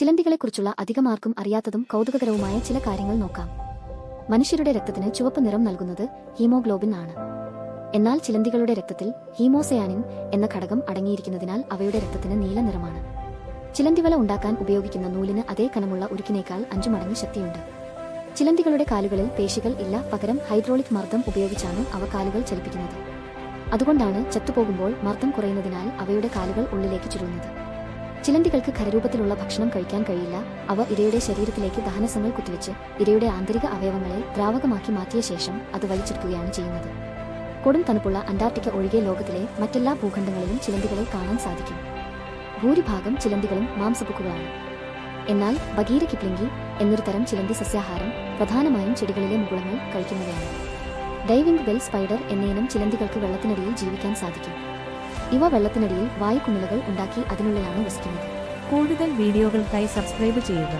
ചിലന്തികളെക്കുറിച്ചുള്ള അധികമാർക്കും അറിയാത്തതും കൗതുകകരവുമായ ചില കാര്യങ്ങൾ നോക്കാം. മനുഷ്യരുടെ രക്തത്തിന് ചുവപ്പ് നിറം നൽകുന്നത് ഹീമോഗ്ലോബിൻ ആണ്. എന്നാൽ ചിലന്തികളുടെ രക്തത്തിൽ ഹീമോസയാനിൻ എന്ന ഘടകം അടങ്ങിയിരിക്കുന്നതിനാൽ അവയുടെ രക്തത്തിന് നീല നിറമാണ്. ചിലന്തിവല ഉണ്ടാക്കാൻ ഉപയോഗിക്കുന്ന നൂലിന് അതേ കനമുള്ള ഉരുക്കിനേക്കാൾ 5 മടങ്ങ് ശക്തിയുണ്ട്. ചിലന്തികളുടെ കാലുകളിൽ പേശികൾ ഇല്ല, പകരം ഹൈഡ്രോളിക് മർദ്ദം ഉപയോഗിച്ചാണ് അവ കാലുകൾ ചലിപ്പിക്കുന്നത്. അതുകൊണ്ടാണ് ചത്തുപോകുമ്പോൾ മർദ്ദം കുറയുന്നതിനാൽ അവയുടെ കാലുകൾ ഉള്ളിലേക്ക് ചുരുങ്ങുന്നത്. ചിലന്തികൾക്ക് ഖരരൂപത്തിലുള്ള ഭക്ഷണം കഴിക്കാൻ കഴിയില്ല. അവ ഇരയുടെ ശരീരത്തിലേക്ക് ദഹനസങ്ങൾ കുത്തിവെച്ച് ഇരയുടെ ആന്തരിക അവയവങ്ങളെ ദ്രാവകമാക്കി മാറ്റിയ ശേഷം അത് വലിച്ചെടുക്കുകയാണ് ചെയ്യുന്നത്. കൊടും തണുപ്പുള്ള അന്റാർട്ടിക്ക ഒഴികെ ലോകത്തിലെ മറ്റെല്ലാ ഭൂഖണ്ഡങ്ങളിലും ചിലന്തികളെ കാണാൻ സാധിക്കും. ഭൂരിഭാഗം ചിലന്തികളും മാംസഭുക്കുകളാണ്. എന്നാൽ ബഗീര കിപ്ലിംഗി എന്നൊരു തരം ചിലന്തി സസ്യാഹാരം, പ്രധാനമായും ചെടികളിലെ മുകുളങ്ങൾ കഴിക്കുന്നവയാണ്. ഡൈവിംഗ് ബെൽ സ്പൈഡർ എന്നയിനം ചിലന്തികൾക്ക് വെള്ളത്തിനടിയിൽ ജീവിക്കാൻ സാധിക്കും. ഇവ വെള്ളത്തിനടിയിൽ വായുകുമിളകൾ ഉണ്ടാക്കി അതിനുള്ളിലാണ് വസിക്കുന്നത്. കൂടുതൽ വീഡിയോകൾക്കായി സബ്സ്ക്രൈബ് ചെയ്യുക.